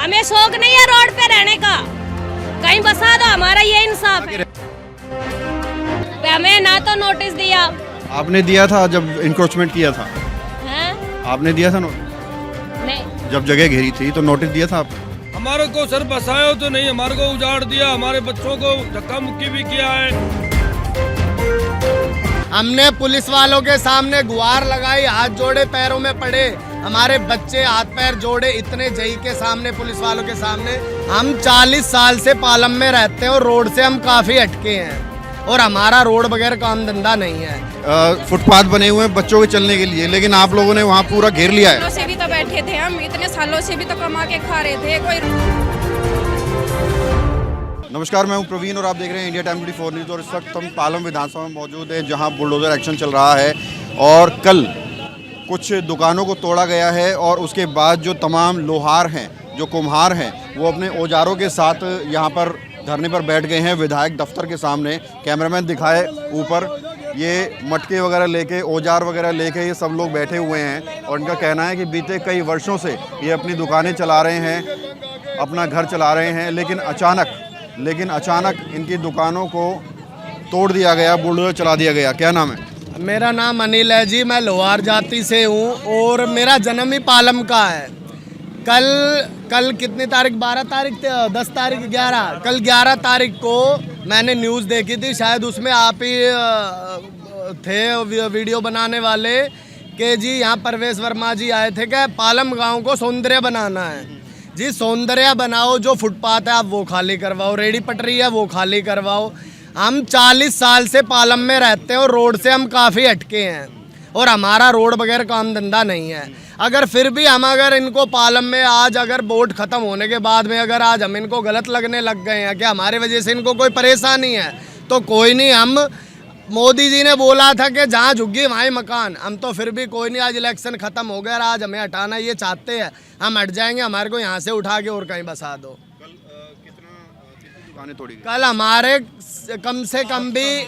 हमें शौक नहीं है रोड पे रहने का, कहीं बसा दो, हमारा ये इंसाफ है। हमें ना तो नोटिस दिया। आपने दिया था जब इंक्रोचमेंट किया था? हैं? आपने दिया था नोटिस? नहीं। जब जगह घेरी थी तो नोटिस दिया था आपने? हमारे को सर बसाया तो नहीं, हमारे को उजाड़ दिया, हमारे बच्चों को धक्का मुक्की भी किया है। हमने पुलिस वालों के सामने गुहार लगाई, हाथ जोड़े, पैरों में पड़े, हमारे बच्चे हाथ पैर जोड़े, इतने जई के सामने, पुलिस वालों के सामने। हम 40 साल से पालम में रहते हैं और रोड से हम काफी हटके हैं और हमारा रोड वगैरह काम धंधा नहीं है। फुटपाथ बने हुए हैं बच्चों के चलने के लिए, लेकिन आप लोगों ने वहाँ पूरा घेर लिया है। से भी तो बैठे थे हम, इतने सालों से भी तो कमा के खा रहे थे कोई। नमस्कार, मैं हूं प्रवीण और आप देख रहे हैं इंडिया टाइम 24 न्यूज़। और इस वक्त हम पालम विधानसभा में मौजूद हैं, जहां बुलडोजर एक्शन चल रहा है और कल कुछ दुकानों को तोड़ा गया है और उसके बाद जो तमाम लोहार हैं, जो कुम्हार हैं, वो अपने औजारों के साथ यहां पर धरने पर बैठ गए हैं विधायक दफ्तर के सामने। कैमरामैन दिखाए ऊपर, ये मटके वगैरह लेके, औजार वगैरह लेके ये सब लोग बैठे हुए हैं और इनका कहना है कि बीते कई वर्षों से ये अपनी दुकानें चला रहे हैं, अपना घर चला रहे हैं, लेकिन अचानक इनकी दुकानों को तोड़ दिया गया, बुलडोजर चला दिया गया। क्या नाम है? मेरा नाम अनिल है जी, मैं लोहार जाति से हूँ और मेरा जन्म ही पालम का है। कल कितनी तारीख, 12 तारीख, 10 तारीख, 11, कल 11 तारीख को मैंने न्यूज़ देखी थी, शायद उसमें आप ही थे वीडियो बनाने वाले, कि जी यहाँ परवेश वर्मा जी आए थे कि पालम गांव को सौंदर्य बनाना है। जी सौंदर्य बनाओ, जो फुटपाथ है आप वो खाली करवाओ, रेडी पटरी है वो खाली करवाओ। हम 40 साल से पालम में रहते हैं और रोड से हम काफ़ी हटके हैं और हमारा रोड वगैरह काम धंधा नहीं है। अगर फिर भी हम अगर इनको पालम में आज अगर वोट ख़त्म होने के बाद में अगर आज हम इनको गलत लगने लग गए हैं कि हमारे वजह से इनको कोई परेशानी है, तो कोई नहीं। हम मोदी जी ने बोला था कि जहाँ झुग्गी वहाँ मकान, हम तो फिर भी कोई नहीं, आज इलेक्शन ख़त्म हो गया, आज हमें हटाना ये चाहते हैं, हम हट जाएंगे, हमारे को यहाँ से उठा के और कहीं बसा दो। कितनी दुकानें तोड़ी गई? कल हमारे कम से कम भी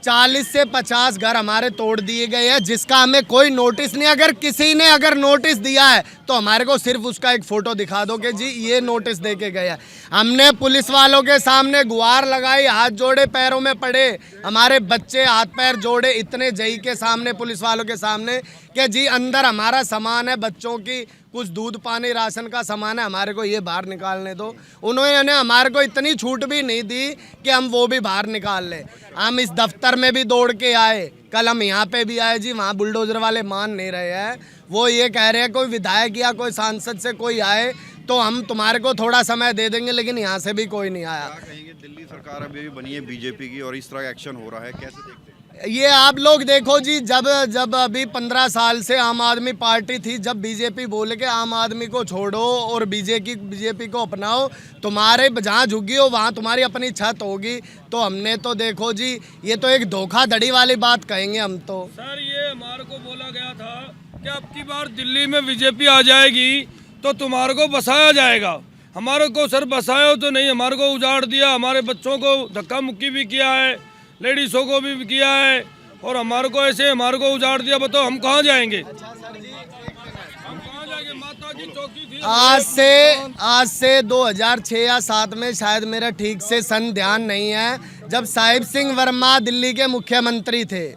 40 से 50 घर हमारे तोड़ दिए गए हैं, जिसका हमें कोई नोटिस नहीं। अगर किसी ने अगर नोटिस दिया है तो हमारे को सिर्फ उसका एक फ़ोटो दिखा दो कि जी ये नोटिस दे के गया। हमने पुलिस वालों के सामने गुहार लगाई, हाथ जोड़े, पैरों में पड़े, हमारे बच्चे हाथ पैर जोड़े, इतने जई के सामने, पुलिस वालों के सामने, कि जी अंदर हमारा सामान है, बच्चों की कुछ दूध पानी राशन का सामान है, हमारे को ये बाहर निकालने दो। उन्होंने हमारे को इतनी छूट भी नहीं दी कि हम वो भी बाहर निकाल लें। हम इस दफ्तर में भी दौड़ के आए, कल हम यहाँ पे भी आए जी, वहाँ बुलडोजर वाले मान नहीं रहे हैं। वो ये कह रहे हैं कोई विधायक या कोई सांसद से कोई आए तो हम तुम्हारे को थोड़ा समय दे देंगे, लेकिन यहाँ से भी कोई नहीं आया। क्या कहेंगे, दिल्ली सरकार अभी भी बनी है बीजेपी की और इस तरह का एक्शन हो रहा है, कैसे देखते हैं? ये आप लोग देखो जी, जब अभी 15 साल से आम आदमी पार्टी थी, जब बीजेपी बोले कि आम आदमी को छोड़ो और बीजेपी को अपनाओ, तुम्हारे जहाँ झुग्गी हो वहाँ तुम्हारी अपनी छत होगी, तो हमने तो देखो जी, ये तो एक धोखाधड़ी वाली बात कहेंगे हम तो। सर ये हमारे को बोला गया था कि अब की बार दिल्ली में बीजेपी आ जाएगी तो तुम्हारे को बसाया जाएगा। हमारे को सर बसाया तो नहीं, हमारे को उजाड़ दिया, हमारे बच्चों को धक्का मुक्की भी किया है, लेडीज़ों को भी किया है और हमारे को ऐसे हमारे को उजाड़ दिया। बताओ हम कहाँ जाएंगे? हम कहाँ जाएंगे? माता जी चौकी थी। आज से 2006 या 7 में, शायद मेरा ठीक से सन ध्यान नहीं है, जब साहिब सिंह वर्मा दिल्ली के मुख्यमंत्री थे,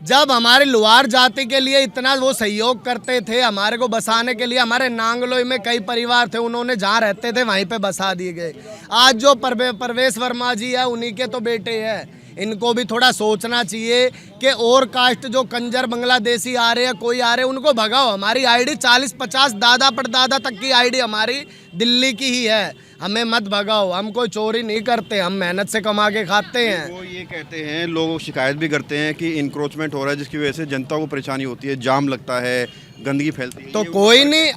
जब हमारे लोहार जाति के लिए इतना वो सहयोग करते थे, हमारे को बसाने के लिए, हमारे नांगलोई में कई परिवार थे, उन्होंने जहाँ रहते थे वहीं पे बसा दिए गए। आज जो परवेश वर्मा जी है, उन्हीं के तो बेटे हैं, इनको भी थोड़ा सोचना चाहिए कि और कास्ट जो कंजर बांग्लादेशी आ रहे हैं, कोई आ रहे हैं, उनको भगाओ। हमारी आईडी 40-50 दादा परदादा तक की आईडी हमारी दिल्ली की ही है, हमें मत भगाओ। हम कोई चोरी नहीं करते, हम मेहनत से कमा के खाते हैं। वो ये कहते हैं, लोग शिकायत भी करते हैं कि इंक्रोचमेंट हो रहा है, जिसकी वजह से जनता को परेशानी होती है, जाम लगता है, गंदगी फैलती है। तो कोई नहीं,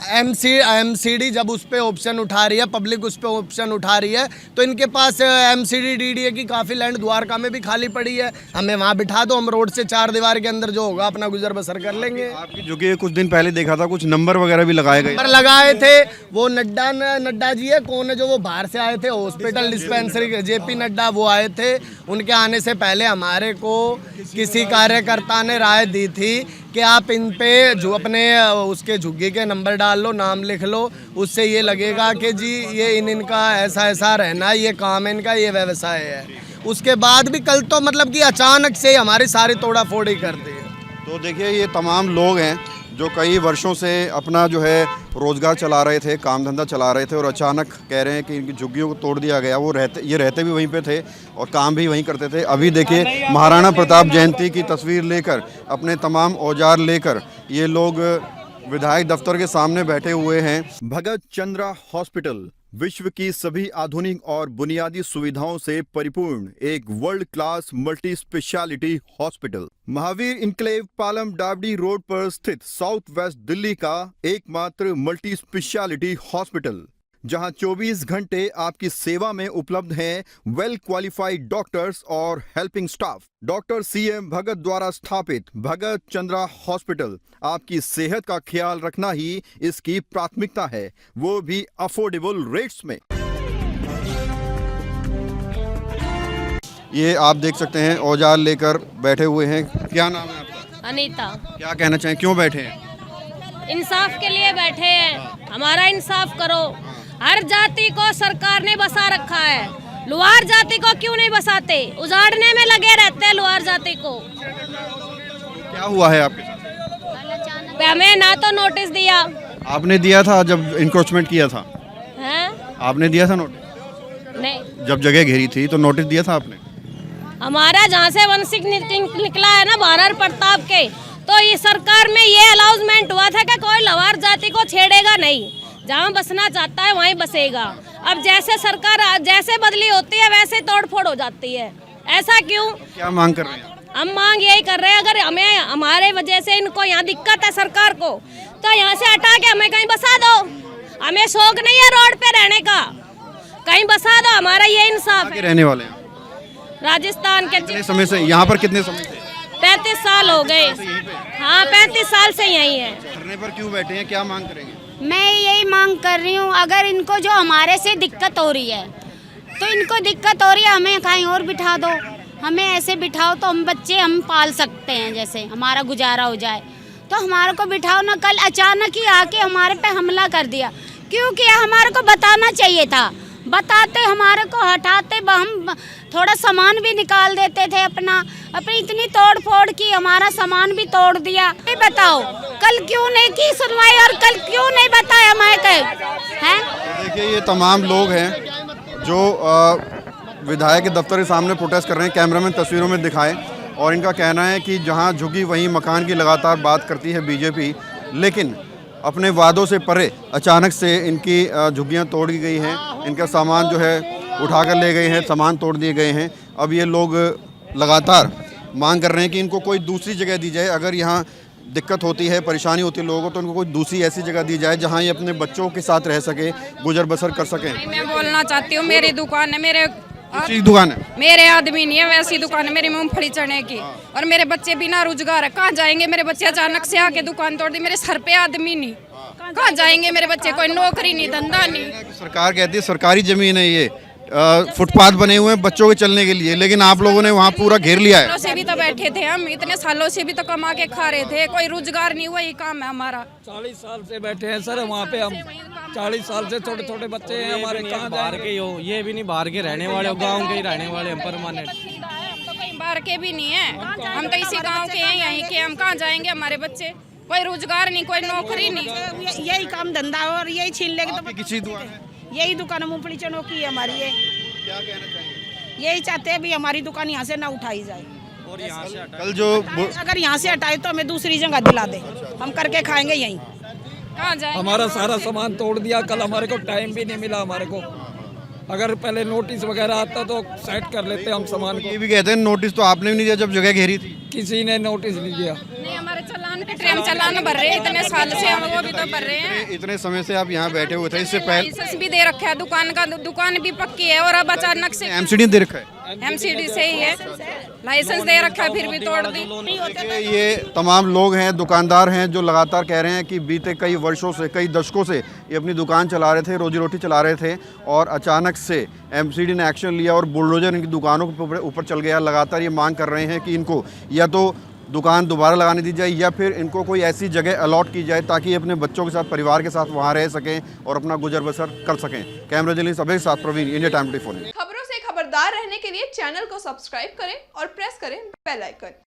एमसीडी जब उस पर ऑप्शन उठा रही है, पब्लिक उस पर ऑप्शन उठा रही है, तो इनके पास एमसीडी डीडीए की काफ़ी लैंड द्वारका में भी खाली पड़ी है, हमें वहाँ बिठा दो, हम रोड से चार दीवार के अंदर जो होगा अपना गुजर बसर कर लेंगे। आपकी झुग्गी कुछ दिन पहले देखा था, कुछ नंबर वगैरह भी लगाए गए नंबर लगाए थे, वो नड्डा जी है कौन है जो वो बाहर से आए थे हॉस्पिटल डिस्पेंसरी के, जेपी नड्डा, वो आए थे। उनके आने से पहले हमारे को किसी कार्यकर्ता ने राय दी थी कि आप इन पे जो अपने उसके झुग्गी के नंबर डाल लो, नाम लिख लो, उससे ये लगेगा कि जी ये इनका ऐसा ऐसा रहना, ये काम है इनका, ये व्यवसाय है। उसके बाद भी कल तो मतलब कि अचानक से हमारी सारी तोड़ा फोड़ी कर दी। तो देखिए ये तमाम लोग हैं जो कई वर्षों से अपना जो है रोज़गार चला रहे थे, काम धंधा चला रहे थे, और अचानक कह रहे हैं कि इनकी झुग्गियों को तोड़ दिया गया। वो रहते भी वहीं पे थे और काम भी वहीं करते थे। अभी देखिए महाराणा प्रताप जयंती की तस्वीर लेकर, अपने तमाम औजार लेकर ये लोग विधायक दफ्तर के सामने बैठे हुए हैं। भगत चंद्रा हॉस्पिटल विश्व की सभी आधुनिक और बुनियादी सुविधाओं से परिपूर्ण एक world class multi speciality hospital, Mahavir enclave Palam डावडी रोड पर स्थित साउथ वेस्ट दिल्ली का एकमात्र मल्टी स्पेशलिटी हॉस्पिटल, जहां 24 घंटे आपकी सेवा में उपलब्ध हैं वेल क्वालिफाइड डॉक्टर्स और हेल्पिंग स्टाफ। डॉक्टर CM भगत द्वारा स्थापित भगत चंद्रा हॉस्पिटल आपकी सेहत का ख्याल रखना ही इसकी प्राथमिकता है, वो भी अफोर्डेबल रेट्स में। ये आप देख सकते हैं औजार लेकर बैठे हुए हैं। क्या नाम है आपका? अनीता। क्या कहना चाहें, क्यों बैठे हैं? इंसाफ के लिए बैठे हैं, हमारा इंसाफ करो। हर जाति को सरकार ने बसा रखा है, लुहार जाति को क्यों नहीं बसाते? उजाड़ने में लगे रहते हैं लुहार जाति को। क्या हुआ है आपके साथ? हमें ना तो नोटिस दिया। आपने दिया था जब इंक्रोचमेंट किया था? हैं? आपने दिया था नोटिस? नहीं, जब जगह घेरी थी तो नोटिस दिया था आपने? हमारा जहाँ से वंशिक निकला है ना महाराणा प्रताप के, तो ये सरकार में ये अलाउंसमेंट हुआ था कि कोई लवार जाति को छेड़ेगा नहीं, जहाँ बसना चाहता है वहीं बसेगा। अब जैसे सरकार जैसे बदली होती है वैसे तोड़फोड़ हो जाती है। ऐसा क्यों? क्या मांग कर रहे हैं? हम मांग यही कर रहे हैं, अगर हमें हमारे वजह से इनको यहाँ दिक्कत है सरकार को, तो यहाँ से हटा के हमें कहीं बसा दो। हमें शौक नहीं है रोड पे रहने का, कहीं बसा दो, हमारा ये इंसाफ है। रहने वाले हैं राजस्थान के। कितने समय से यहाँ पर? कितने समय से? 35 साल हो गए। हाँ, 35 साल से यही है। धरने पर क्यों बैठे हैं, क्या मांग करेंगे? मैं यही मांग कर रही हूँ, अगर इनको जो हमारे से दिक्कत हो रही है तो इनको दिक्कत हो रही है, हमें कहीं और बिठा दो। हमें ऐसे बिठाओ तो हम बच्चे हम पाल सकते हैं, जैसे हमारा गुजारा हो जाए। तो हमारे को बिठाओ ना। कल अचानक ही आके हमारे पे हमला कर दिया। क्यों किया? हमारे को बताना चाहिए था। बताते, हमारे को हटाते, हम थोड़ा सामान भी निकाल देते थे अपनी इतनी तोड़ फोड़ की, हमारा सामान भी तोड़ दिया। ये बताओ कल क्यों नहीं की सुनवाई और कल क्यों नहीं बताया हमें हैं? देखिए ये तमाम लोग हैं जो विधायक के दफ्तर के सामने प्रोटेस्ट कर रहे हैं। कैमरामैन तस्वीरों में दिखाएं। और इनका कहना है कि जहां झुग्गी वहीं मकान की लगातार बात करती है बीजेपी, लेकिन अपने वादों से परे अचानक से इनकी झुग्गियां तोड़ दी गई हैं। इनका सामान जो है उठा कर ले गए हैं, सामान तोड़ दिए गए हैं। अब ये लोग लगातार मांग कर रहे हैं कि इनको कोई दूसरी जगह दी जाए। अगर यहाँ दिक्कत होती है, परेशानी होती है लोगों को, तो इनको कोई दूसरी ऐसी जगह दी जाए जहाँ ये अपने बच्चों के साथ रह सके, गुजर बसर कर सकें। मैं बोलना चाहती हूँ, मेरी दुकान है, दुकान है, मेरे आदमी नहीं है, वैसी दुकान है मेरी मूंगफली चने की, और मेरे बच्चे बिना रोजगार है। कहाँ जाएंगे मेरे बच्चे? अचानक से आके दुकान तोड़ दी। मेरे सर पे आदमी नहीं, कहाँ जाएंगे मेरे बच्चे? कोई नौकरी नहीं, धंधा नहीं। सरकार कहती है सरकारी जमीन है ये, फुटपाथ बने हुए हैं बच्चों के चलने के लिए, लेकिन आप लोगों ने वहाँ पूरा घेर लिया है। सालों से भी तो बैठे थे हम, इतने सालों से भी तो कमा के खा रहे थे, कोई रोजगार नहीं हुआ। ये काम है हमारा। 40 साल से बैठे हैं सर वहाँ पे हम। 40 साल से छोटे छोटे बच्चे हैं हमारे। कहाँ बाहर के हो, ये भी नहीं बाहर के रहने वाले हो, गाँव के ही रहने वाले हम परमानेंट। हम तो कहीं बाहर के भी नहीं है, हम तो इसी गाँव के हैं, यहीं के। हम कहाँ जाएंगे? हमारे बच्चे, कोई रोजगार नहीं, कोई नौकरी नहीं। यही काम धंधा और यही छीन लेंगे तो किसी दुकान है, यही दुकान मूंगफली चनों की है हमारी। ये क्या कहना चाहिए? यही चाहते हैं भी हमारी दुकान यहाँ से ना उठाई जाए, और यहाँ से कल जो अगर यहाँ से हटाए तो हमें दूसरी जगह दिला दे, हम करके खाएंगे यहीं। कहाँ जाएंगे? हमारा सारा सामान तोड़ दिया। कल हमारे को टाइम भी नहीं मिला हमारे को। अगर पहले नोटिस वगैरह आता तो सेट कर लेते हम सामान को। ये भी कहते हैं नोटिस तो आपने भी नहीं दिया जब जगह घेरी थी। किसी ने नोटिस नहीं दिया। नहीं, हमारे चालान के ट्रेन चलान भर रहे हैं, इतने साल से हम वो भी तो भर रहे हैं। इतने समय से आप यहाँ बैठे हुए थे, इससे पहले लाइसेंस भी दे रखा है दुकान का, दुकान भी पक्की है और अब अचानक से एमसीडी दे रखा है। एमसीडी से ही है, लाइसेंस दे रखा है फिर भी तोड़ दी। देखिए ये तमाम लोग हैं, दुकानदार हैं, जो लगातार कह रहे हैं कि बीते कई वर्षों से, कई दशकों से ये अपनी दुकान चला रहे थे, रोजी रोटी चला रहे थे और अचानक से एमसीडी ने एक्शन लिया और बुलडोजर इनकी दुकानों के ऊपर चल गया। लगातार ये मांग कर रहे हैं कि इनको या तो दुकान दोबारा लगाने दी जाए या फिर इनको कोई ऐसी जगह अलॉट की जाए ताकि ये अपने बच्चों के साथ, परिवार के साथ वहाँ रह सकें और अपना गुजर बसर कर सकें। कैमरा जर्नलिस्ट अभय के साथ प्रवीण, इंडिया टाइम 24 न्यूज़। खबरों से खबरदार रहने के लिए चैनल को सब्सक्राइब करें और प्रेस करें बेल आइकन।